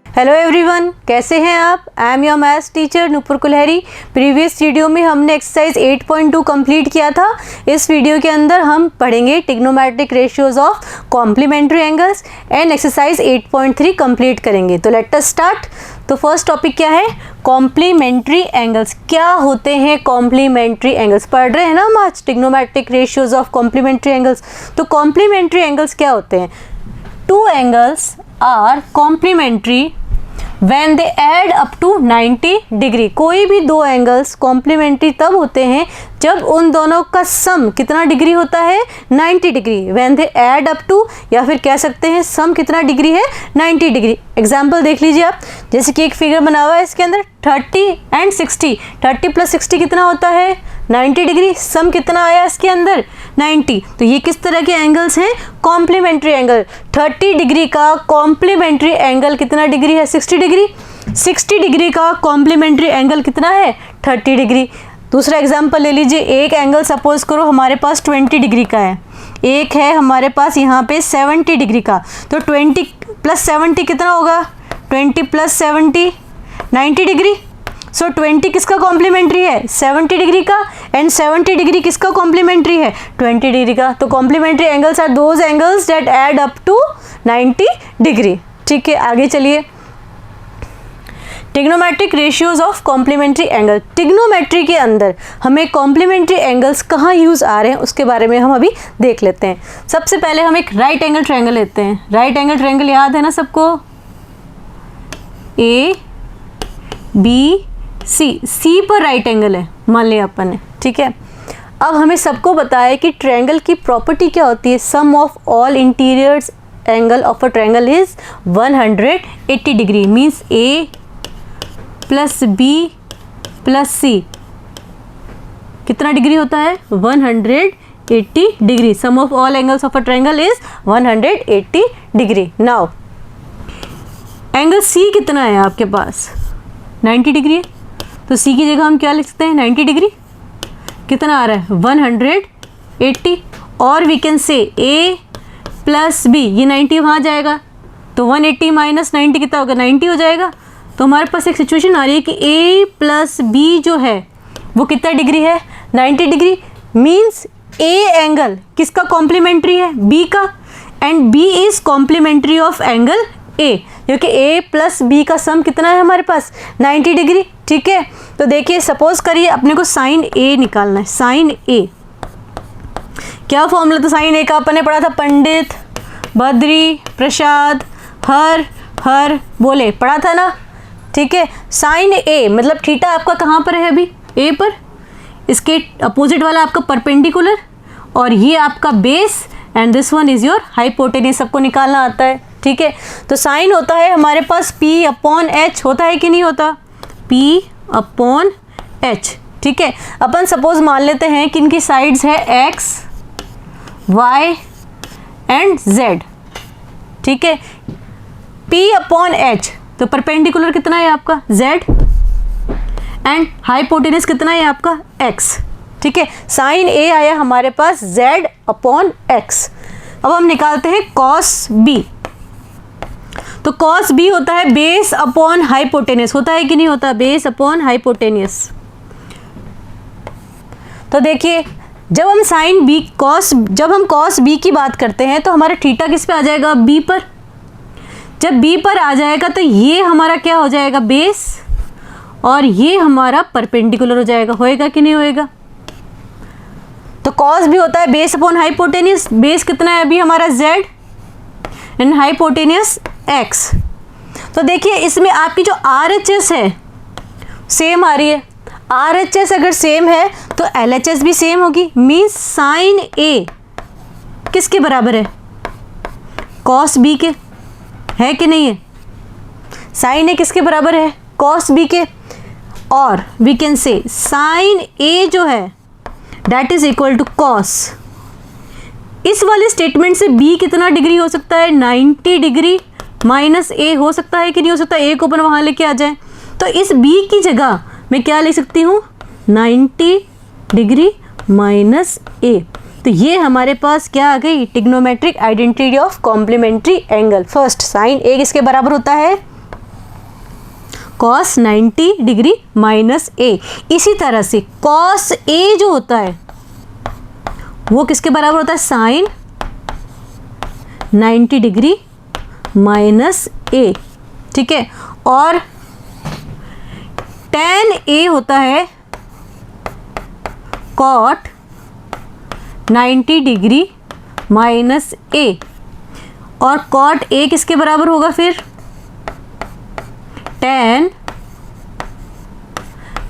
Hello everyone, कैसे हैं आप। I am your maths teacher Nupur Kulhari. Previous video में हमने एक्सरसाइज 8.2 कंप्लीट किया था। इस वीडियो के अंदर हम पढ़ेंगे trigonometric ratios of complementary angles and exercise 8.3 complete करेंगे। तो लेट अस स्टार्ट। तो फर्स्ट टॉपिक क्या है, कॉम्प्लीमेंट्री एंगल्स। क्या होते हैं कॉम्प्लीमेंट्री एंगल्स? पढ़ रहे हैं ना हम आज trigonometric ratios of complementary angles. तो कॉम्प्लीमेंट्री एंगल्स क्या होते हैं? Two angles are complementary when they add up to 90 degree. कोई भी दो एंगल्स कॉम्प्लीमेंट्री तब होते हैं जब उन दोनों का सम कितना डिग्री होता है, 90 degree. when they add up to, या फिर कह सकते हैं सम कितना डिग्री है, 90 डिग्री। एग्जाम्पल देख लीजिए आप, जैसे कि एक फिगर बना हुआ है इसके अंदर 30 एंड 60। 30 प्लस 60 कितना होता है, 90 डिग्री। सम कितना आया इसके अंदर, 90। तो ये किस तरह के एंगल्स हैं, कॉम्प्लीमेंट्री एंगल। 30 डिग्री का कॉम्प्लीमेंट्री एंगल कितना डिग्री है, 60 डिग्री। 60 डिग्री का कॉम्प्लीमेंट्री एंगल कितना है, 30 डिग्री। दूसरा एग्जांपल ले लीजिए, एक एंगल सपोज करो हमारे पास 20 डिग्री का है, एक है हमारे पास यहाँ पे 70 डिग्री का। तो 20 प्लस 70 कितना होगा, 20 प्लस 70 90 डिग्री। सो 20 किसका कॉम्प्लीमेंट्री है, 70 डिग्री का, एंड 70 डिग्री किसका कॉम्प्लीमेंट्री है, 20 डिग्री का। तो complementary angles are those angles that add up to 90 degree. ठीक है, आगे चलिए। Trigonometric ratios of complementary angle. Trigonometry के अंदर हमें कॉम्प्लीमेंट्री एंगल्स कहाँ यूज़ आ रहे हैं उसके बारे में हम अभी देख लेते हैं। सबसे पहले हम एक राइट एंगल ट्रायंगल लेते हैं। राइट एंगल ट्रायंगल याद है ना सबको, ए बी सी पर राइट एंगल है मान लिया अपन ने। ठीक है, अब हमें सबको पता है कि ट्रायंगल की प्रॉपर्टी क्या होती है, sum of all interiors angle of a triangle is 180 degree. Means a plus b plus c कितना डिग्री होता है, 180 degree. Sum of all angles of a triangle is 180 degree. Now angle c कितना है आपके पास, 90 degree. तो सी की जगह हम क्या लिख सकते हैं, 90 डिग्री। कितना आ रहा है, 180। और वी कैन से ए प्लस बी, ये 90 वहाँ जाएगा तो 180 माइनस 90 कितना होगा, 90 हो जाएगा। तो हमारे पास एक सिचुएशन आ रही है कि ए प्लस बी जो है वो कितना डिग्री है, 90 डिग्री। मीन्स ए एंगल किसका कॉम्प्लीमेंट्री है, बी का, and B is complementary of angle A, क्योंकि ए प्लस बी का सम कितना है हमारे पास, 90 डिग्री। ठीक है, तो देखिए सपोज करिए अपने को साइन ए निकालना है। साइन ए क्या फॉर्मूला था साइन ए का, अपन ने पढ़ा था, पंडित बद्री प्रसाद हर बोले, पढ़ा था ना। ठीक है, साइन ए मतलब थीटा आपका कहाँ पर है अभी, ए पर, इसके अपोजिट वाला आपका परपेंडिकुलर, और ये आपका base, and this one is your hypotenuse. सबको निकालना आता है। ठीक है, तो साइन होता है हमारे पास P अपॉन H, होता है कि नहीं होता, P अपॉन H। ठीक है, अपन सपोज मान लेते हैं कि इनकी साइड्स है X Y एंड Z। ठीक है, P अपॉन H, तो परपेंडिकुलर कितना है आपका Z, एंड हाइपोटेन्यूज कितना है आपका X। ठीक है, साइन A आया हमारे पास Z अपॉन X। अब हम निकालते हैं कॉस B। तो कॉस बी होता है बेस अपॉन हाइपोटेन्यूज, होता है कि नहीं होता, बेस अपॉन हाइपोटेन्यूज। तो देखिए जब हम साइन बी जब हम कॉस बी की बात करते हैं तो हमारा थीटा किस पे आ जाएगा, बी पर। जब बी पर आ जाएगा तो ये हमारा क्या हो जाएगा, बेस, और ये हमारा परपेंडिकुलर हो जाएगा। होएगा कि नहीं होएगा। तो कॉस भी होता है बेस अपॉन हाइपोटेन्यूज। बेस कितना है अभी हमारा Z, एंड हाइपोटेन्यूज X। तो देखिए इसमें आपकी जो RHS है सेम आ रही है। RHS अगर सेम है तो LHS भी सेम होगी। मीन्स साइन A किसके बराबर है, कॉस B के, है कि नहीं है। साइन A किसके बराबर है, कॉस B के। और we can say sine A जो है that is equal to cos. इस वाले स्टेटमेंट से B कितना डिग्री हो सकता है, 90 डिग्री माइनस A हो सकता है कि नहीं हो सकता। A को अपन वहाँ लेके आ जाए तो इस B की जगह मैं क्या ले सकती हूँ, 90 डिग्री माइनस A। तो ये हमारे पास क्या आ गई, trigonometric identity of complementary angle. First sine A किसके बराबर होता है, कॉस 90 डिग्री माइनस ए। इसी तरह से कॉस ए जो होता है वो किसके बराबर होता है, साइन 90 डिग्री माइनस ए, ठीक है। और tan ए होता है कॉट 90 डिग्री माइनस ए, और कॉट ए किसके बराबर होगा फिर, tan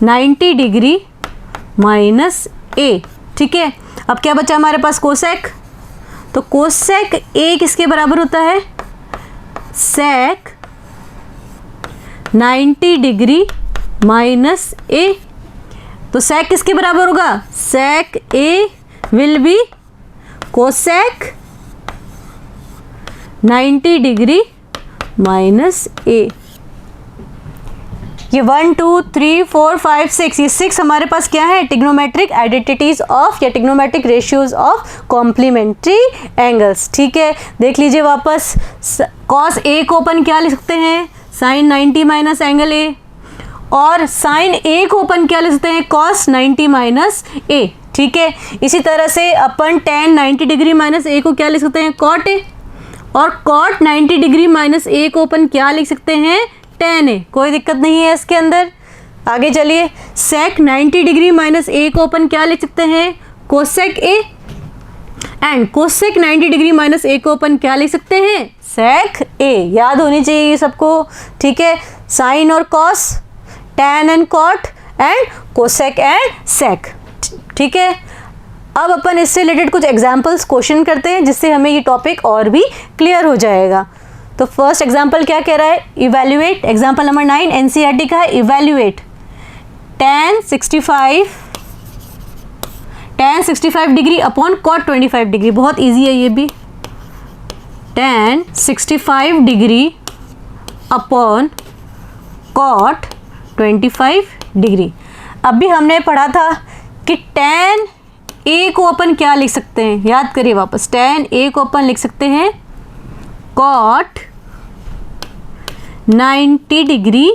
90 डिग्री माइनस ए, ठीक है। अब क्या बचा हमारे पास, कोसेक, तो कोसेक ए किसके बराबर होता है, सेक 90 डिग्री माइनस ए। तो सेक किसके बराबर होगा, sec a will be cosec 90 degree minus a. ये 1 2 3 4 5 6, ये 6 हमारे पास क्या है, टिग्नोमेट्रिक आइडेंटिटीज ऑफ या trigonometric ratios of complementary angles, ठीक है। देख लीजिए वापस, कॉस ए को अपन क्या लिख सकते हैं, साइन 90 माइनस एंगल ए, और साइन ए को अपन क्या लिख सकते हैं, कॉस 90 माइनस ए, ठीक है। इसी तरह से अपन tan 90 डिग्री माइनस ए को क्या लिख सकते हैं, कॉट ए, और कॉट 90 डिग्री माइनस ए को अपन क्या लिख सकते हैं, tan ए। कोई दिक्कत नहीं है इसके अंदर। आगे चलिए, सेक 90 डिग्री माइनस ए को अपन क्या लिख सकते हैं, cosec a, and cosec 90 degree minus a को अपन क्या लिख सकते हैं, सेक ए। याद होनी चाहिए ये सबको, ठीक है। साइन और cos, tan and cot, and cosec and sec, ठीक है। अब अपन इससे रिलेटेड कुछ एग्जाम्पल्स क्वेश्चन करते हैं जिससे हमें ये टॉपिक और भी क्लियर हो जाएगा। तो फर्स्ट एग्जाम्पल क्या कह रहा है, इवैल्यूएट, एग्जाम्पल नंबर 9 एनसीईआरटी का है, evaluate tan 65 degree upon cot 25 degree. बहुत इजी है ये भी, tan 65 degree upon cot 25 degree. अभी हमने पढ़ा था कि tan ए को अपन क्या लिख सकते हैं, याद करिए वापस, tan ए को अपन लिख सकते हैं कॉट 90 डिग्री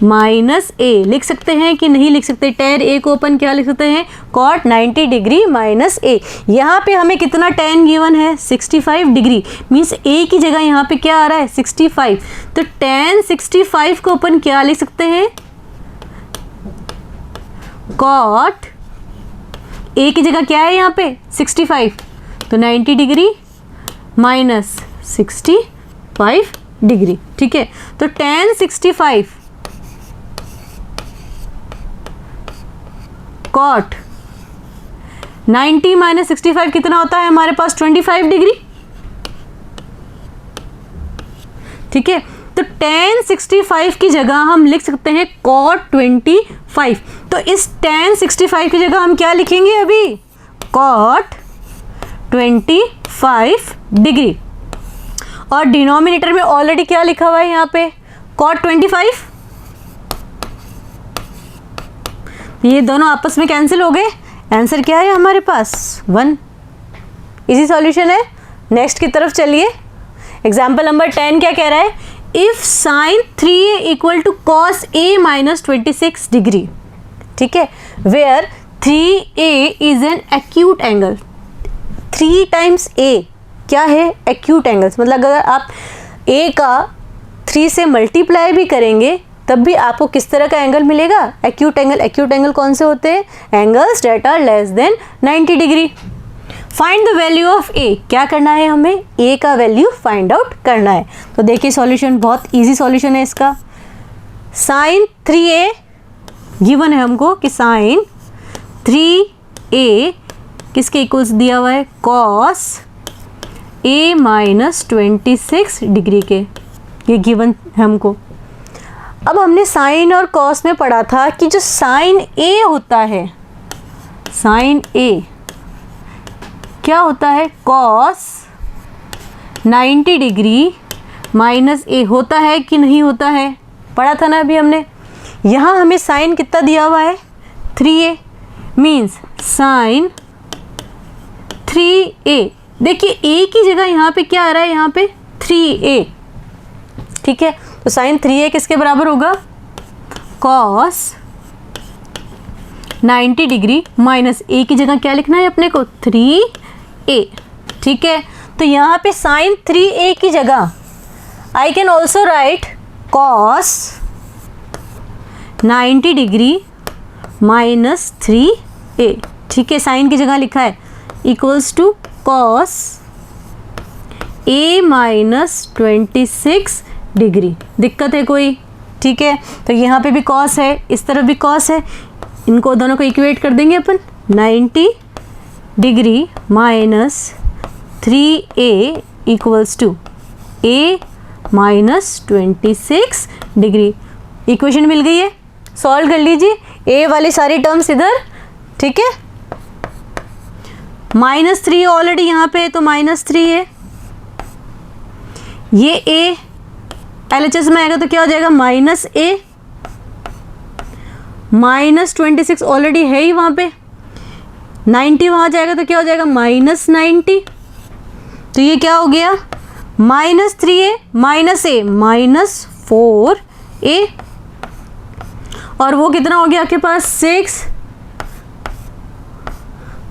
माइनस ए। लिख सकते हैं कि नहीं लिख सकते, tan ए को अपन क्या लिख सकते हैं, कॉट 90 डिग्री माइनस ए। यहाँ पे हमें कितना tan गिवन है, 65 डिग्री, मीन्स ए की जगह यहाँ पे क्या आ रहा है, 65। तो tan 65 को अपन क्या लिख सकते हैं, कॉट ए की जगह क्या है यहाँ पे 65, तो 90 डिग्री माइनस 65 डिग्री, ठीक है। तो tan 65 कॉट 90 माइनस 65 कितना होता है हमारे पास, 25 डिग्री, ठीक है। तो tan 65 की जगह हम लिख सकते हैं cot 25। तो इस tan 65 की जगह हम क्या लिखेंगे अभी, cot 25 डिग्री, और डिनोमिनेटर में ऑलरेडी क्या लिखा हुआ है यहाँ पे, cot 25। ये दोनों आपस में कैंसिल हो गए, आंसर क्या है हमारे पास 1। इजी सॉल्यूशन है। नेक्स्ट की तरफ चलिए, एग्जाम्पल नंबर 10 क्या कह रहा है, if sine 3a equal to cos a minus 26 degree, ठीक है, where 3a is an acute angle. 3 times a क्या है, एक्यूट एंगल्स, मतलब अगर आप a का 3 से मल्टीप्लाई भी करेंगे तब भी आपको किस तरह का एंगल मिलेगा, एक्यूट एंगल। एक्यूट एंगल कौन से होते हैं, angles that are less than 90 degree. Find the value of a, क्या करना है हमें, ए का वैल्यू फाइंड आउट करना है। तो देखिए सॉल्यूशन बहुत इजी सॉल्यूशन है इसका। साइन 3a गिवन है हमको कि साइन 3a किसके इक्वल्स दिया हुआ है, कॉस a माइनस 26 डिग्री के, ये गिवन है हमको। अब हमने साइन और कॉस में पढ़ा था कि जो साइन a होता है, साइन a क्या होता है, कॉस 90 डिग्री माइनस a होता है कि नहीं होता है, पढ़ा था ना अभी हमने। यहाँ हमें साइन कितना दिया हुआ है, 3a, मीन्स साइन 3a। देखिए a की जगह यहाँ पे क्या आ रहा है, यहाँ पे 3a, ठीक है। तो साइन 3a किसके बराबर होगा, कॉस 90 डिग्री माइनस ए की जगह क्या लिखना है अपने को 3a, ठीक है। तो यहाँ पे साइन 3a की जगह I can also write cos 90 degree minus 3a, ठीक है। साइन की जगह लिखा है equals to cos a minus 26 degree. दिक्कत है कोई? ठीक है, तो यहाँ पे भी कॉस है, इस तरफ भी कॉस है, इनको दोनों को इक्वेट कर देंगे अपन। 90 degree minus 3a equals to a minus 26 degree. Equation मिल गई है, सॉल्व कर लीजिए। a वाली सारी टर्म्स इधर, ठीक है। -3 ऑलरेडी यहाँ पे है तो -3 है, ये a LHS में आएगा तो क्या हो जाएगा -a, -26 ऑलरेडी है ही वहाँ पे, 90 वहाँ जाएगा तो क्या हो जाएगा -90, तो ये क्या हो गया -3a -4a, और वो कितना हो गया आपके पास 6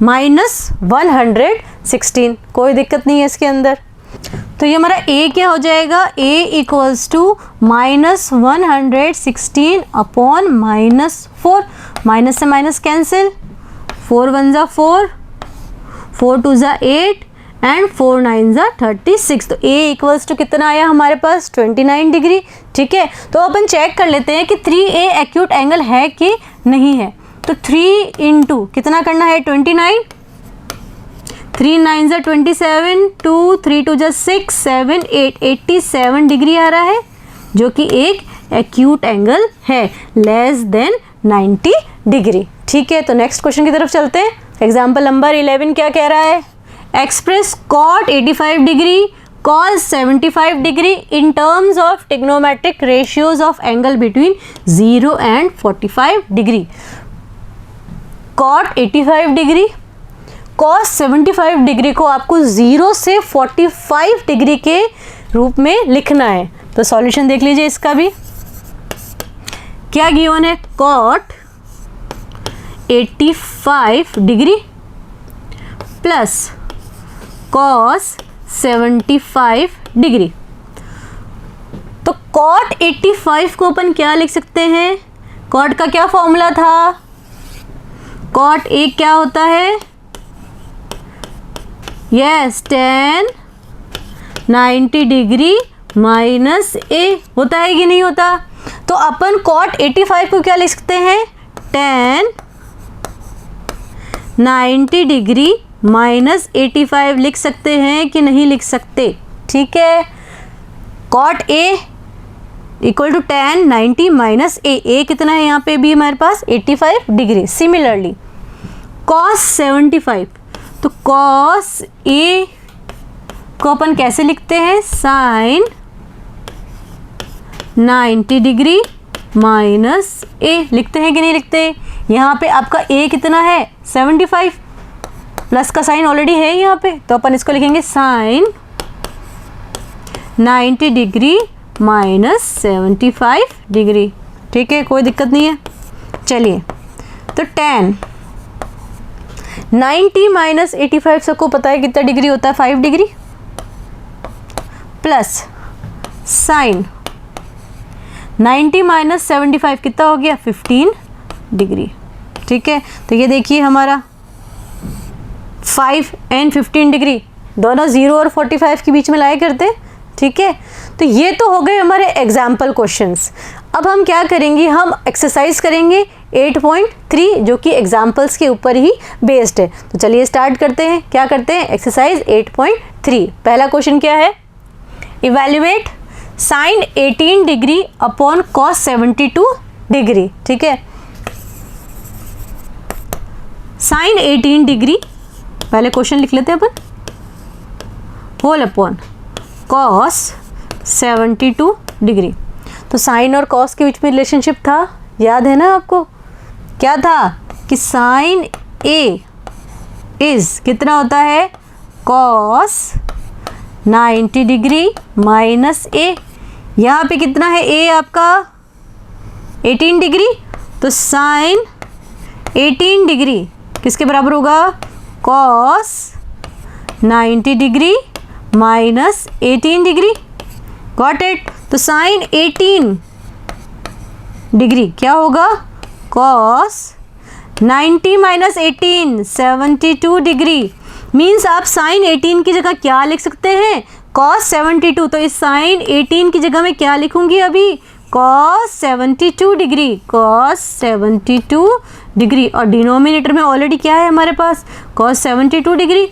-116। कोई दिक्कत नहीं है इसके अंदर। तो ये हमारा a क्या हो जाएगा, a equals to -116 upon -4, minus से माइनस कैंसिल, 4 1 ज़ा 4, 4 2 ज़ा 8 एंड 4 9 ज़ा 36। तो a इक्वल्स टू कितना आया हमारे पास 29 डिग्री, ठीक है। तो अपन चेक कर लेते हैं कि 3a एक्यूट एंगल है कि नहीं है। तो 3 इंटू कितना करना है 29, 3 9 ज़ा 27, 2 3 2 ज़ा 6 7 8, 87 डिग्री आ रहा है, जो कि एक एक्यूट एंगल है लेस देन 90 डिग्री, ठीक है। तो नेक्स्ट क्वेश्चन की तरफ चलते हैं। एग्जाम्पल नंबर 11 क्या कह रहा है, express cot 85 degree cos 75 degree in terms of trigonometric ratios of angle between 0 and 45 degree. Cot 85 degree cos 75 degree को आपको 0 से 45 डिग्री के रूप में लिखना है। तो सॉल्यूशन देख लीजिए इसका भी। क्या गिवन है, cot 85 degree plus cos 75 degree. तो cot 85 को अपन क्या लिख सकते हैं, cot का क्या फॉर्मूला था, cot a क्या होता है, yes tan 90 degree minus a होता है कि नहीं होता। तो अपन cot 85 को क्या लिख सकते हैं, tan 90 डिग्री माइनस 85 लिख सकते हैं कि नहीं लिख सकते, ठीक है। cot a equal to tan 90 minus a कितना है यहाँ पे भी हमारे पास 85 डिग्री। सिमिलरली cos 75, तो cos a को अपन कैसे लिखते हैं, sin 90 डिग्री माइनस a लिखते हैं कि नहीं लिखते। यहाँ पे आपका a कितना है 75, प्लस का साइन ऑलरेडी है यहाँ पे, तो अपन इसको लिखेंगे sin 90 डिग्री माइनस 75 डिग्री, ठीक है, कोई दिक्कत नहीं है। चलिए, तो tan 90 माइनस 85 सबको पता है कितना डिग्री होता है 5 डिग्री, प्लस साइन 90 माइनस 75 कितना हो गया 15 डिग्री, ठीक है। तो ये देखिए हमारा 5 एंड 15 डिग्री दोनों 0 और 45 के बीच में लाया करते, ठीक है। तो ये तो हो गए हमारे एग्जाम्पल क्वेश्चंस। अब हम क्या करेंगे, हम एक्सरसाइज करेंगे 8.3 जो कि एग्जाम्पल्स के ऊपर ही बेस्ड है। तो चलिए स्टार्ट करते हैं। क्या करते हैं, एक्सरसाइज 8.3। पहला क्वेश्चन क्या है, evaluate sine 18 degree upon cos 72 degree, ठीक है। साइन 18 डिग्री पहले क्वेश्चन लिख लेते हैं अपन, होल अपॉन कॉस 72 डिग्री। तो साइन और कॉस के बीच में रिलेशनशिप था, याद है ना आपको, क्या था कि साइन ए इज कितना होता है कॉस 90 डिग्री माइनस ए। यहाँ पे कितना है ए आपका 18 डिग्री, तो साइन 18 डिग्री किसके बराबर होगा, cos 90 degree minus 18 degree. Got it. तो साइन 18 डिग्री क्या होगा, कॉस 90 माइनस 18 72 डिग्री। मीन्स आप साइन 18 की जगह क्या लिख सकते हैं, कॉस 72। तो इस साइन 18 की जगह मैं क्या लिखूंगी अभी, कॉस 72 डिग्री, कॉस 72 डिग्री। और डिनोमिनेटर में ऑलरेडी क्या है हमारे पास, कॉस 72 डिग्री।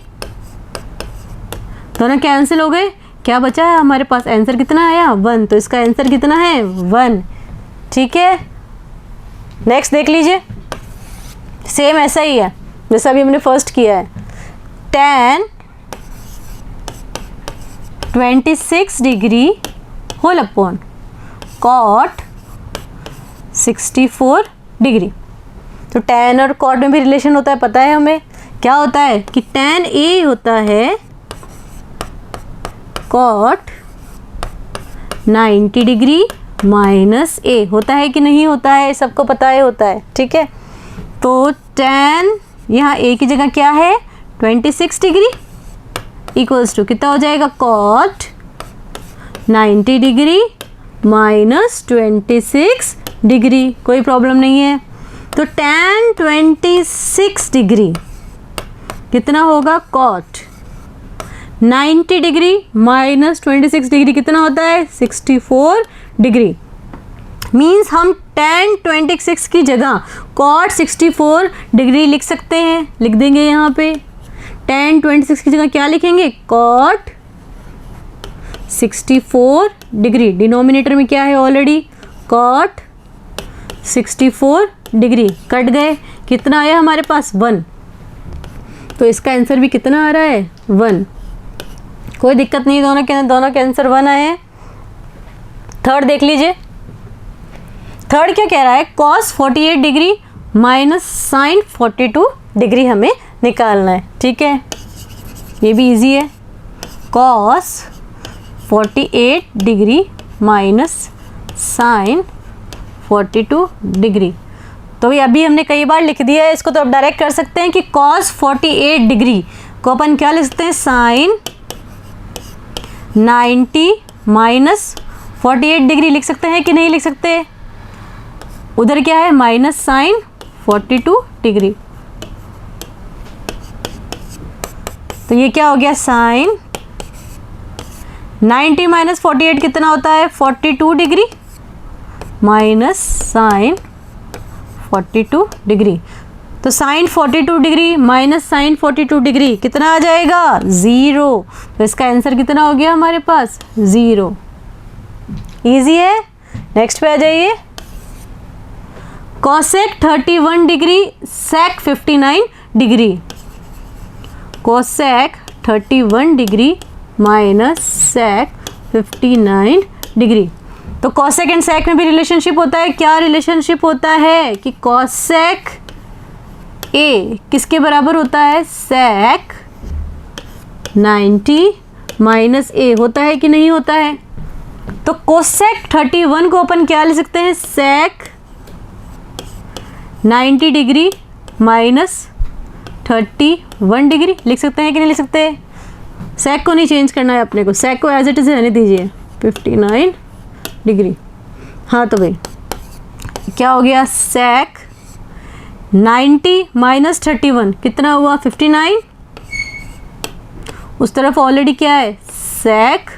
दोनों कैंसिल हो गए, क्या बचा है हमारे पास, आंसर कितना आया 1। तो इसका आंसर कितना है 1। ठीक है, नेक्स्ट देख लीजिए, सेम ऐसा ही है जैसा अभी हमने फर्स्ट किया है। tan 26 degree whole upon cot 64 degree. तो tan और कॉट में भी रिलेशन होता है, पता है हमें क्या होता है कि tan A होता है कॉट 90 डिग्री माइनस A। होता है कि नहीं होता है, सबको पता है होता है। ठीक है, तो tan यहाँ A की जगह क्या है 26 डिग्री इक्वल्स टू कितना हो जाएगा, कॉट 90 डिग्री माइनस 26 डिग्री। कोई प्रॉब्लम नहीं है। तो tan 26 डिग्री कितना होगा, कॉट 90 डिग्री माइनस 26 डिग्री कितना होता है 64 डिग्री। मीन्स हम tan 26 की जगह cot 64 डिग्री लिख सकते हैं, लिख देंगे यहाँ पे। tan 26 की जगह क्या लिखेंगे, cot 64 डिग्री। डिनोमिनेटर में क्या है ऑलरेडी, cot 64 डिग्री। कट गए, कितना आया हमारे पास 1। तो इसका आंसर भी कितना आ रहा है 1। कोई दिक्कत नहीं, दोनों के आंसर 1 आए हैं। थर्ड देख लीजिए, थर्ड क्या कह रहा है, cos 48 degree minus sine 42 degree हमें निकालना है। ठीक है, ये भी इजी है। cos 48 degree minus sine 42 degree. तो ये अभी हमने कई बार लिख दिया है इसको, तो अब डायरेक्ट कर सकते हैं कि cos 48 डिग्री को अपन क्या लिख सकते हैं, साइन 90 माइनस 48 डिग्री लिख सकते हैं कि नहीं लिख सकते। उधर क्या है माइनस साइन 42 डिग्री। तो ये क्या हो गया, साइन 90 माइनस 48 कितना होता है 42 डिग्री माइनस साइन 42 डिग्री। तो sine 42 degree minus sine 42 degree कितना आ जाएगा 0। तो इसका आंसर कितना हो गया हमारे पास 0। इजी है। नेक्स्ट पे आ जाइए, cosec 31 degree sec 59 degree. Cosec 31 degree minus sec 59 degree. तो कोसेक एंड सेक में भी रिलेशनशिप होता है। क्या रिलेशनशिप होता है कि कोसेक ए किसके बराबर होता है, सेक 90 माइनस ए होता है कि नहीं होता है। तो कोसेक 31 को अपन क्या लिख सकते हैं, सेक 90 डिग्री माइनस 31 डिग्री लिख सकते हैं कि नहीं लिख सकते। सेक को नहीं चेंज करना है अपने को, सेक को एज इट इज रहने दीजिए 59 डिग्री। हाँ तो भाई क्या हो गया, सेक 90 माइनस 31 कितना हुआ 59। उस तरफ ऑलरेडी क्या है सेक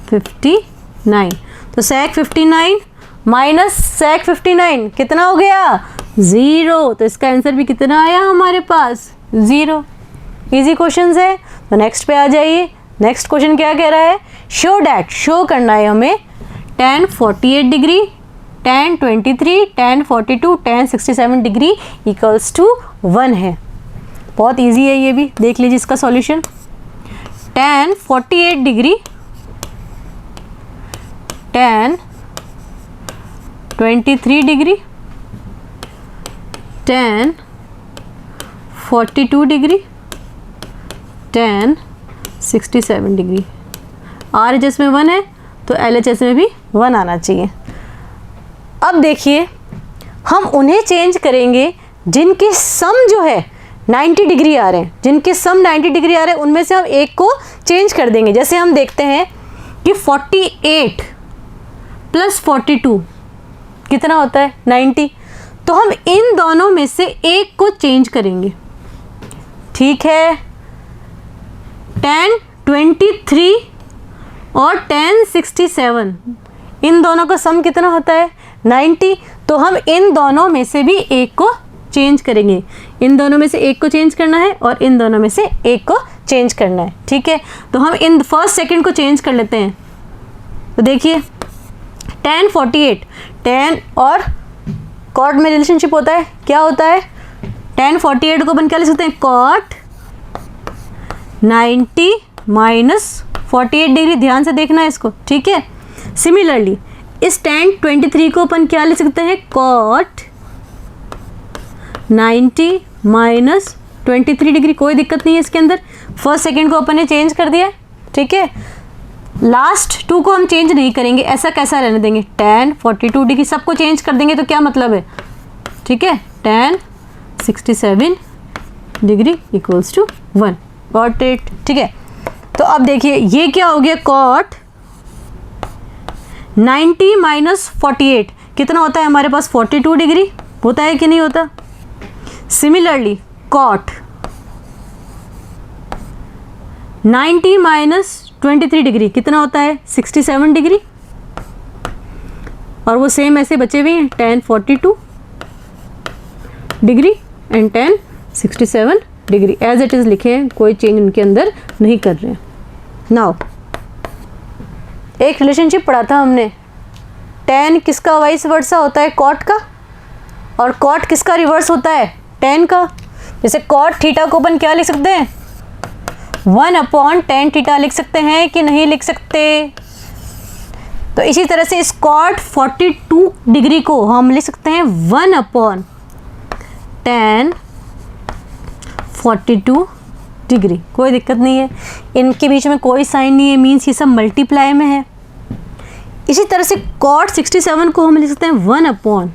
59। तो सेक 59 माइनस सेक 59 कितना हो गया 0। तो इसका आंसर भी कितना आया हमारे पास 0। इजी क्वेश्चन है। तो नेक्स्ट पे आ जाइए। नेक्स्ट क्वेश्चन क्या कह रहा है, शो डैट, शो करना है हमें tan 48 degree, tan 23, tan 42, tan 67 degree equals to 1 है। बहुत इजी है ये भी, देख लीजिए इसका solution. tan 48 degree, tan 23 degree, tan 42 degree, tan 67 degree. RHS में 1 है तो LHS में भी 1 आना चाहिए। अब देखिए हम उन्हें चेंज करेंगे जिनके सम जो है 90 डिग्री आ रहे हैं, जिनके सम 90 डिग्री आ रहे हैं उनमें से हम एक को चेंज कर देंगे। जैसे हम देखते हैं कि 48 प्लस 42 कितना होता है 90, तो हम इन दोनों में से एक को चेंज करेंगे। ठीक है, 1023 और 1067 इन दोनों का सम कितना होता है 90, तो हम इन दोनों में से भी एक को चेंज करेंगे। इन दोनों में से एक को चेंज करना है और इन दोनों में से एक को चेंज करना है। ठीक है, तो हम इन फर्स्ट सेकंड को चेंज कर लेते हैं। तो देखिए 1048, 10 और कॉट में रिलेशनशिप होता है, क्या होता है 1048 को अपन क्या लिख सकते हैं कॉट 90 माइनस 48 डिग्री, ध्यान से देखना है इसको। ठीक है, सिमिलरली इस 1023 को अपन क्या लिख सकते हैं कॉट 90 माइनस 23 डिग्री, कोई दिक्कत नहीं है इसके अंदर। फर्स्ट सेकंड को अपन ने चेंज कर दिया। ठीक है, लास्ट 2 को हम चेंज नहीं करेंगे, ऐसा कैसा रहने देंगे 1042 डिग्री, सबको चेंज कर देंगे तो क्या मतलब है। ठीक है, 1067 degree equals to 1, got it. ठीक है, तो अब देखिए ये क्या हो गया कॉट 90 माइनस 48 कितना होता है हमारे पास 42 डिग्री, होता है कि नहीं होता। सिमिलरली कॉट 90 माइनस 23 डिग्री कितना होता है 67 डिग्री, और वो सेम ऐसे बचे हुए हैं 1042 degree and 1067 degree as it is लिखे हैं, कोई चेंज उनके अंदर नहीं कर रहे हैं। नाउ एक रिलेशनशिप पढ़ा था हमने, tan किसका वाइस वर्सा होता है कॉट का, और कॉट किसका रिवर्स होता है tan का। जैसे कॉट थीटा को अपन क्या लिख सकते हैं 1/tan थीटा लिख सकते हैं कि नहीं लिख सकते। तो इसी तरह से इस कॉट 42 डिग्री को हम लिख सकते हैं 1/tan 42 डिग्री, कोई दिक्कत नहीं है, इनके बीच में कोई साइन नहीं है, मीन्स ये सब मल्टीप्लाई में है। इसी तरह से कॉट 67 को हम लिख सकते हैं 1/tan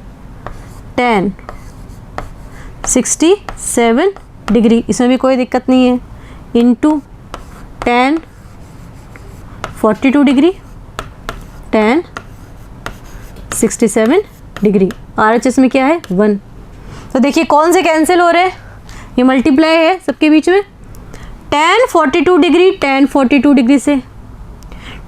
67 डिग्री, इसमें भी कोई दिक्कत नहीं है, into tan 42 degree tan 67 degree, RHS में क्या है 1। तो देखिए कौन से कैंसिल हो रहे हैं, ये मल्टीप्लाई है सबके बीच में, tan 42 डिग्री tan 42 डिग्री से,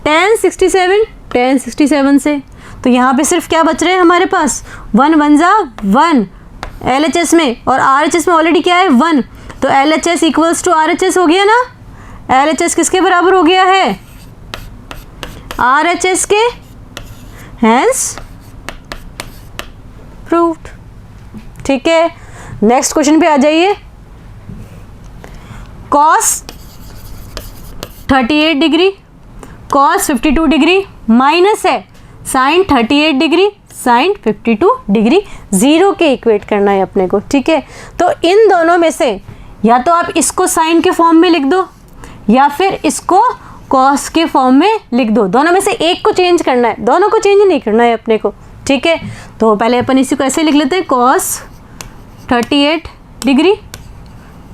tan 67 से, तो यहाँ पे सिर्फ क्या बच रहे हैं हमारे पास 1 1 जा 1 LHS में, और RHS में ऑलरेडी क्या है 1, तो LHS इक्वल्स टू RHS हो गया ना। LHS किसके बराबर हो गया है RHS के, हैंस प्रूव्ड। ठीक है, नेक्स्ट क्वेश्चन पे आ जाइए। cos 38 degree cos 52 degree minus है sin 38 degree sin 52 degree, zero के इक्वेट करना है अपने को। ठीक है, तो इन दोनों में से या तो आप इसको साइन के फॉर्म में लिख दो या फिर इसको कॉस के फॉर्म में लिख दो, दोनों में से एक को चेंज करना है, दोनों को चेंज नहीं करना है अपने को। ठीक है, तो पहले अपन इसी को ऐसे लिख लेते हैं cos 38 degree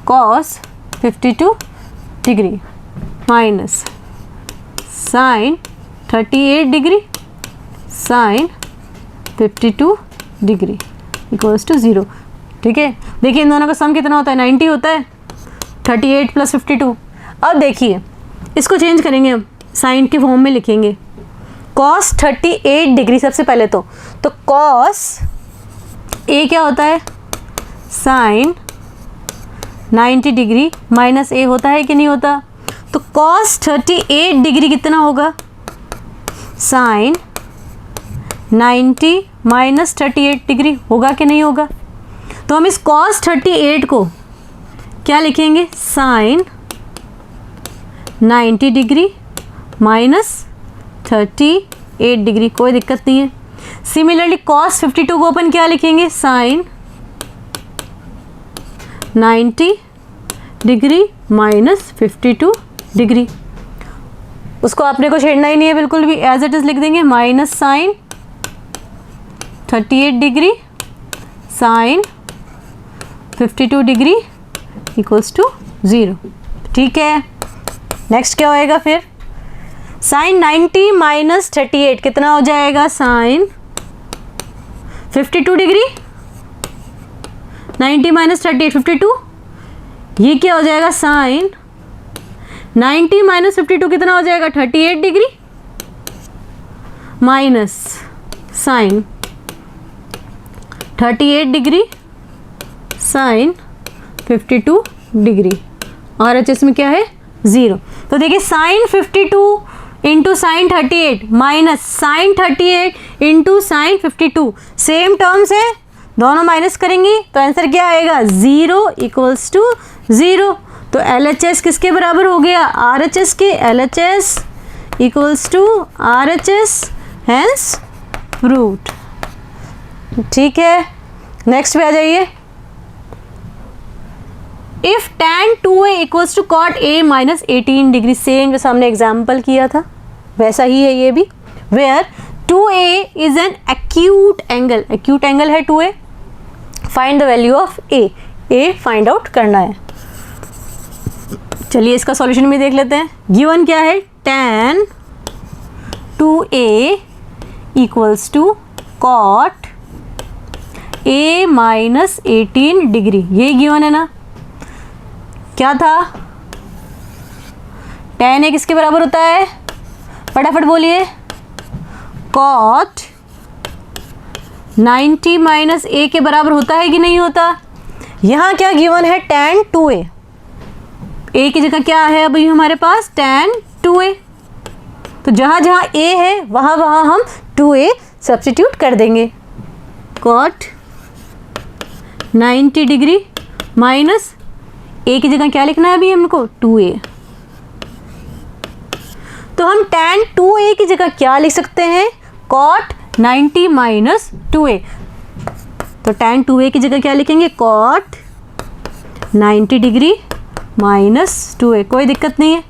cos 52 degree minus sin 38 degree sin 52 degree equals to 0। ठीक है, देखिए इन दोनों का सम कितना होता है 90 होता है, 38 प्लस 52। अब देखिए इसको चेंज करेंगे हम, साइन के फॉर्म में लिखेंगे cos 38 डिग्री सबसे पहले तो cos a क्या होता है sin 90 डिग्री माइनस a होता है कि नहीं होता, तो cos 38 डिग्री कितना होगा sin 90 माइनस 38 डिग्री, होगा कि नहीं होगा। तो हम इस cos 38 को क्या लिखेंगे sin 90 डिग्री माइनस 38 डिग्री, कोई दिक्कत नहीं है। सिमिलरली cos 52 को अपन क्या लिखेंगे sin 90 डिग्री माइनस 52 डिग्री, उसको अपने को छेड़ना ही नहीं है बिल्कुल भी, एज इट इज लिख देंगे minus sine 38 degree sine 52 degree equals to 0। ठीक है, नेक्स्ट क्या होएगा फिर, साइन 90 माइनस 38 कितना हो जाएगा, साइन 52 डिग्री, 90 माइनस 38 52, ये क्या हो जाएगा, साइन 90 माइनस 52 कितना हो जाएगा, 38 degree minus sine 38 degree sine 52 degree, और एच में क्या है 0। तो देखिए sine 52 into sine 38 minus sine 38 into sine 52, same terms है, दोनों माइनस करेंगी तो आंसर क्या आएगा, 0 इक्वल्स टू 0। तो LHS किसके बराबर हो गया, RHS के, LHS equals to RHS, hence proved. ठीक है, नेक्स्ट पे आ जाइए, if tan 2a equals to cot a minus 18 degree, same जैसा हमने एग्जाम्पल किया था वैसा ही है ये भी, where 2a is an acute angle, acute angle है 2a, find the value of a find out करना है। चलिए इसका सॉल्यूशन भी देख लेते हैं। गिवन क्या है, tan 2a equals to cot a minus 18 degree, ये गिवन है ना। क्या था, tan a किसके बराबर होता है, फटाफट बोलिए, कॉट 90 माइनस a के बराबर होता है कि नहीं होता। यहाँ क्या गिवन है, tan 2a, a की जगह क्या है अभी हमारे पास, tan 2a, तो जहाँ जहाँ a है वहाँ वहाँ हम 2a सब्स्टिट्यूट कर देंगे। कॉट 90 डिग्री माइनस a की जगह क्या लिखना है अभी हमको, 2a, तो हम tan 2a की जगह क्या लिख सकते हैं, cot 90 माइनस 2a, तो tan 2a की जगह क्या लिखेंगे, cot 90 डिग्री माइनस 2a, कोई दिक्कत नहीं है,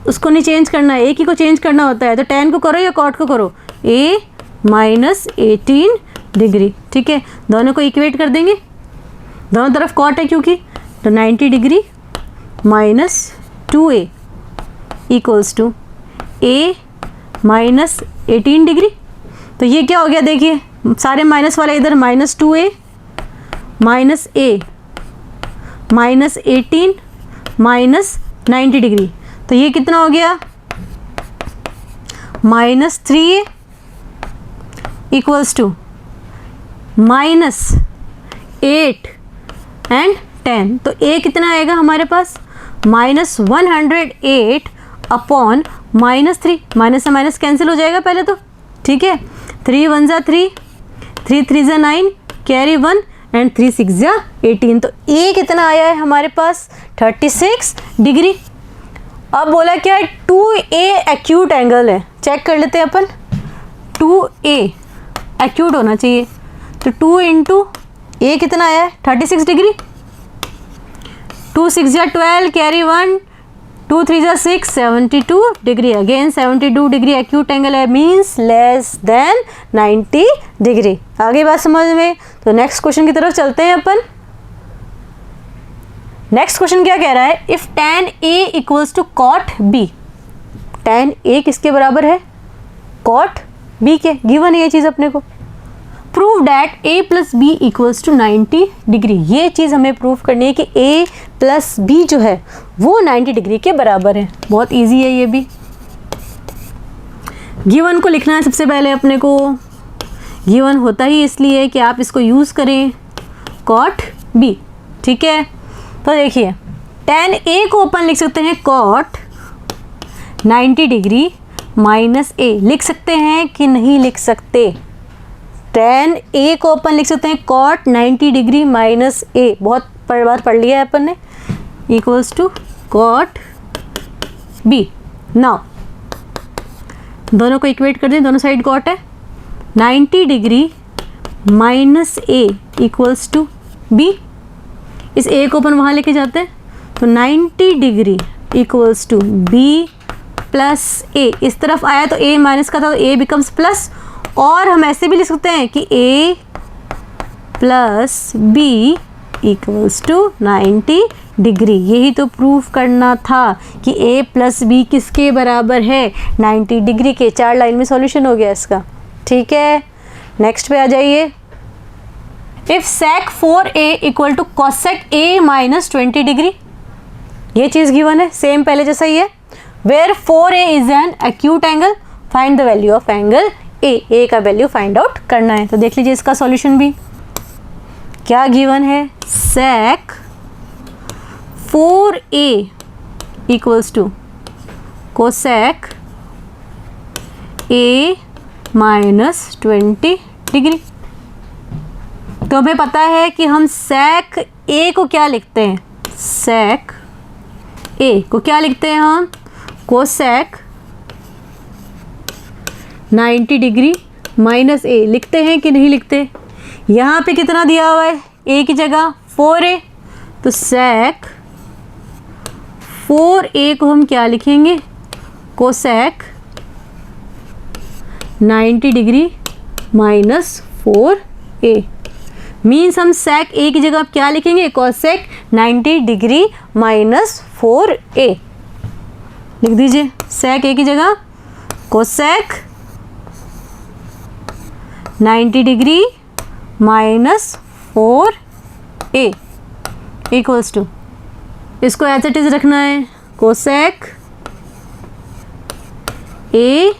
उसको नहीं चेंज करना है, एक ही को चेंज करना होता है, तो tan को करो या cot को करो, a माइनस 18 डिग्री। ठीक है, दोनों को इक्वेट कर देंगे, दोनों तरफ cot है क्योंकि, तो 90 degree minus 2a equals to a minus 18 degree. तो ये क्या हो गया, देखिए सारे माइनस वाले इधर, minus 2a minus a minus 18 minus 90 degree, तो ये कितना हो गया, minus 3a equals to minus 8 and 10, तो a कितना आएगा हमारे पास, माइनस 108 अपॉन माइनस 3, माइनस से माइनस कैंसिल हो जाएगा पहले तो। ठीक है, 3 1 जा 3, 3 3 जा 9, कैरी 1 एंड 3 6 जा 18, तो a कितना आया है हमारे पास, 36 डिग्री। अब बोला क्या है, 2a एक्यूट एंगल है, चेक कर लेते हैं अपन, 2a एक्यूट होना चाहिए, तो 2 इंटू a कितना आया है, 36 डिग्री, 2 6 जा 12, कैरी 1, 2 3 जा 6, 72 degree, again 72 degree acute angle है, मीन्स लेस देन 90 डिग्री। आगे बात समझ में, तो नेक्स्ट क्वेश्चन की तरफ चलते हैं अपन। नेक्स्ट क्वेश्चन क्या कह रहा है, if tan a equals to cot b, tan a किसके बराबर है, cot b के, गिवन है ये चीज़ अपने को। Prove that a plus B equals to 90 degree, ये चीज़ हमें प्रूव करनी है कि a प्लस बी जो है वो 90 डिग्री के बराबर है। बहुत इजी है ये भी। गिवन को लिखना है सबसे पहले अपने को, गिवन होता ही इसलिए है कि आप इसको यूज़ करें, cot b। ठीक है, तो देखिए tan a को अपन लिख सकते हैं cot 90 डिग्री माइनस a, लिख सकते हैं कि नहीं लिख सकते, tan a को अपन लिख सकते हैं cot 90 डिग्री माइनस a, बहुत बार पढ़ लिया है अपन ने, equals to cot b। Now दोनों को इक्वेट कर दें, दोनों साइड cot है, 90 degree minus a equals to b, इस a को अपन वहाँ लेके जाते हैं, तो 90 degree equals to b plus a, इस तरफ आया तो a माइनस का था तो a बिकम्स प्लस, और हम ऐसे भी लिख सकते हैं कि a plus B equals to 90 degree. यही तो प्रूफ करना था कि a प्लस बी किसके बराबर है, 90 डिग्री के। 4 लाइन में सॉल्यूशन हो गया इसका, ठीक है। नेक्स्ट पे आ जाइए। If sec 4a equal to cosec a minus 20 degree, ये चीज़ गिवन है, सेम पहले जैसा ही है। Where 4a is an acute angle, find the value of angle a का वैल्यू फाइंड आउट करना है। तो देख लीजिए इसका सॉल्यूशन भी क्या गिवन है, sec 4a equals to cosec a minus 20 degree. तो हमें पता है कि हम sec a को क्या लिखते हैं, sec a को क्या लिखते हैं हम, cosec 90 डिग्री माइनस a लिखते हैं कि नहीं लिखते। यहाँ पे कितना दिया हुआ है, a की जगह 4a, तो sec 4a को हम क्या लिखेंगे, cosec 90 degree minus 4a। Means हम sec a की जगह क्या लिखेंगे, cosec 90 डिग्री माइनस 4a। लिख दीजिए sec a की जगह cosec 90 degree minus 4a equals to, इसको एज इट इज रखना है, cosec a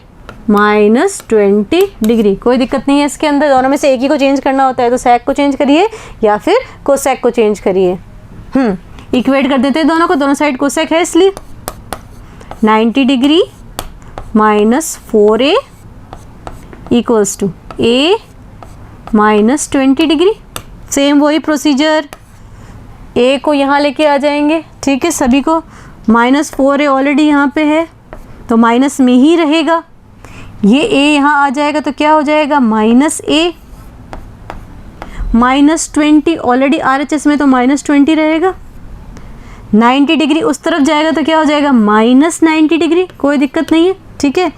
माइनस 20 डिग्री। कोई दिक्कत नहीं है इसके अंदर, दोनों में से एक ही को चेंज करना होता है, तो sec को चेंज करिए या फिर cosec को चेंज करिए। इक्वेट कर देते हैं दोनों को, दोनों साइड cosec है इसलिए 90 degree minus 4a equals to a minus 20 degree. Same वही प्रोसीजर, a को यहाँ लेके आ जाएंगे, ठीक है। सभी को माइनस 4a ऑलरेडी यहाँ पे है तो माइनस में ही रहेगा, ये a यहाँ आ जाएगा तो क्या हो जाएगा, minus a minus 20, already RHS में तो माइनस 20 रहेगा। 90 डिग्री उस तरफ जाएगा तो क्या हो जाएगा, माइनस 90 डिग्री। कोई दिक्कत नहीं है, ठीक है।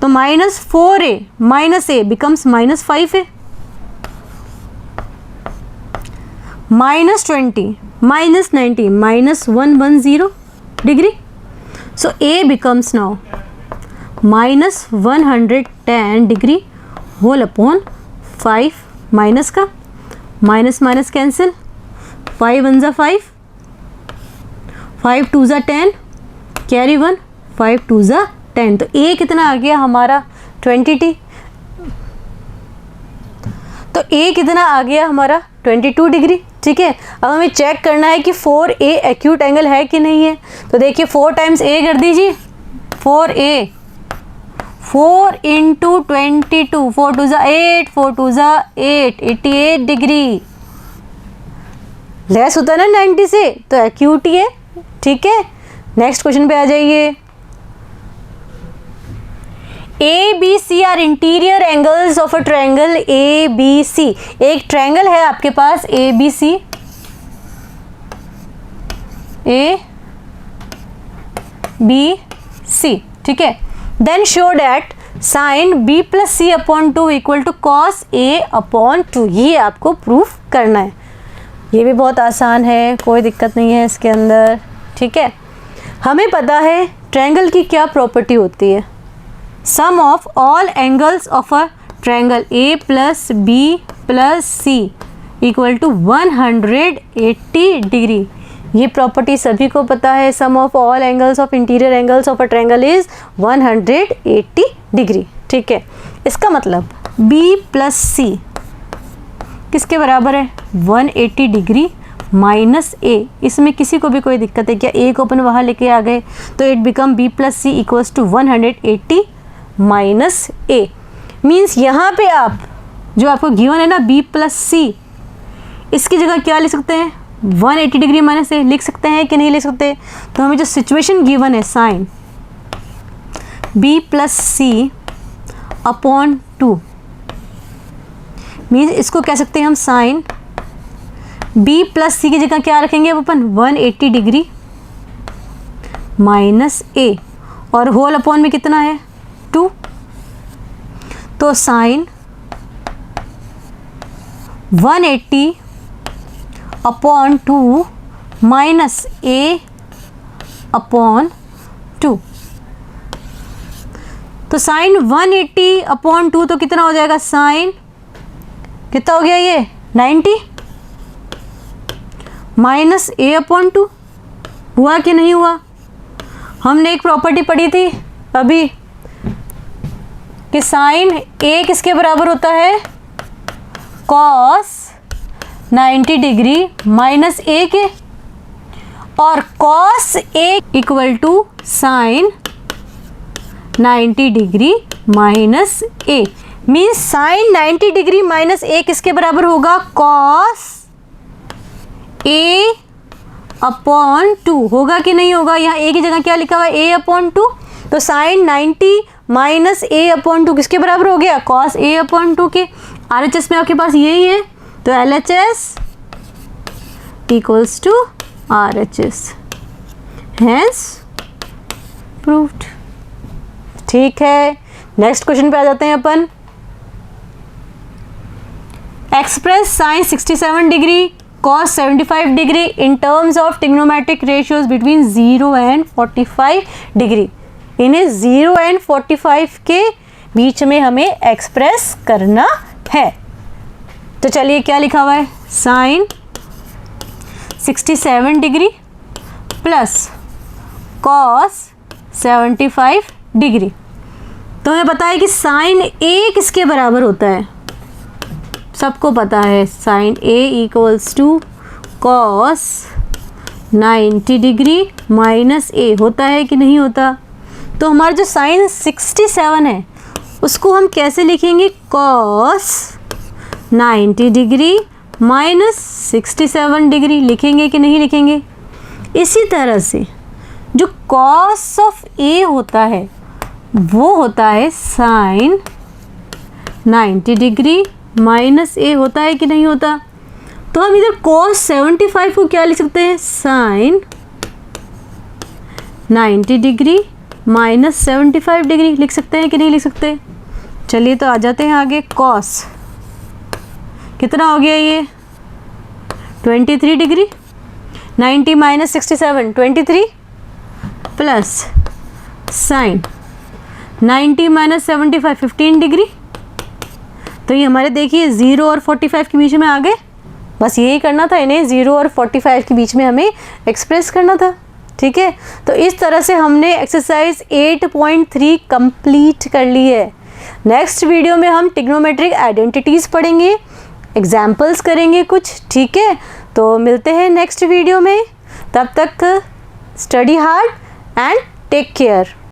तो minus 4a minus a becomes minus 5a, minus 20 minus 90 minus 110 degree. So a becomes now minus 110 degree whole upon 5, minus का माइनस माइनस कैंसिल, 5 1 जा 5, 5 2 जा 10, कैरी 1, 5 2 जा 10। तो a कितना आ गया हमारा 20t, तो a कितना आ गया हमारा 22 डिग्री, ठीक है। अब हमें चेक करना है कि 4a एक्यूट एंगल है कि नहीं है। तो देखिए 4 टाइम्स a कर दीजिए, 4a, 4 इंटू 22, 4 2 जा 8, 4 2 जा 8, 88 डिग्री। लेस होता है ना 90 से, तो एक्यूट ही है, ठीक है। नेक्स्ट क्वेश्चन पे आ जाइए। ABC are interior angles of a triangle ABC। एक ट्रायंगल है आपके पास ABC, ABC, ठीक है। Then show that sine B plus C upon 2 equal to cos A upon 2। ये आपको प्रूफ करना है, ये भी बहुत आसान है, कोई दिक्कत नहीं है इसके अंदर, ठीक है। हमें पता है ट्रायंगल की क्या प्रॉपर्टी होती है, sum of all angles of a triangle A plus B plus C equal to 180 degree. ये प्रॉपर्टी सभी को पता है, sum of all angles of interior angles of a triangle is 180 degree, ठीक है। इसका मतलब B प्लस C किसके बराबर है, 180 डिग्री माइनस A। इसमें किसी को भी कोई दिक्कत है क्या, A को अपन वहाँ लेके आ गए तो it become B plus C equals to 180 minus A। Means यहाँ पे आप जो आपको गिवन है ना B प्लस C, इसकी जगह क्या लिख सकते हैं, 180 डिग्री माइनस A लिख सकते हैं कि नहीं लिख सकते। तो हमें जो सिचुएशन गिवन है sine B plus C upon 2, means इसको कह सकते हैं हम साइन B प्लस C की जगह क्या रखेंगे अब अपन, 180 डिग्री माइनस A, और होल अपॉन में कितना है 2, तो sine 180 upon 2 minus a upon 2। तो साइन 180 अपॉन 2 तो कितना हो जाएगा, साइन कितना हो गया ये 90 माइनस a अपॉन 2। हुआ कि नहीं हुआ? हमने एक प्रॉपर्टी पढ़ी थी अभी कि साइन a किसके बराबर होता है, कॉस 90 डिग्री माइनस a के, और cos a equal to sine 90 degree minus a। Means sine 90 degree minus a किसके बराबर होगा, कॉस a अपॉन 2। होगा कि नहीं होगा? यहाँ a की जगह क्या लिखा हुआ है, a अपॉन 2। तो साइन 90 माइनस a अपॉन 2 किसके बराबर हो गया, कॉस a अपॉन 2 के। RHS में आपके पास यही है, तो LHS equals to RHS, hence proved. ठीक है, नेक्स्ट क्वेश्चन पे आ जाते हैं अपन। Express sine 67 degree cos 75 degree in terms of trigonometric ratios between 0 and 45 degree. इन्हें 0 एंड 45 के बीच में हमें एक्सप्रेस करना है। तो चलिए क्या लिखा हुआ है, sine 67 degree plus cos 75 degree. तो हमें पता है कि साइन a किसके बराबर होता है, सबको पता है, sine a equals to cos 90 degree minus a। होता है कि नहीं होता? तो हमारा जो साइन 67 है उसको हम कैसे लिखेंगे, कॉस 90 डिग्री माइनस 67 डिग्री लिखेंगे कि नहीं लिखेंगे? इसी तरह से जो कॉस ऑफ a होता है वो होता है साइन 90 डिग्री माइनस a। होता है कि नहीं होता? तो हम इधर cos 75 को क्या लिख सकते हैं, साइन 90 डिग्री माइनस 75 डिग्री लिख सकते हैं कि नहीं लिख सकते? चलिए तो आ जाते हैं आगे। cos कितना हो गया ये 23 degree, 90 minus 67 23 plus sign 90 minus 75 15 degree. तो ये हमारे देखिए 0 और 45 के बीच में आ गए। बस यही करना था, इन्हें 0 और 45 के बीच में हमें एक्सप्रेस करना था। ठीक है, तो इस तरह से हमने एक्सरसाइज 8.3 कंप्लीट कर ली है। नेक्स्ट वीडियो में हम ट्रिग्नोमेट्रिक आइडेंटिटीज़ पढ़ेंगे, एग्जाम्पल्स करेंगे कुछ। ठीक है, तो मिलते हैं नेक्स्ट वीडियो में। तब तक study hard and take care.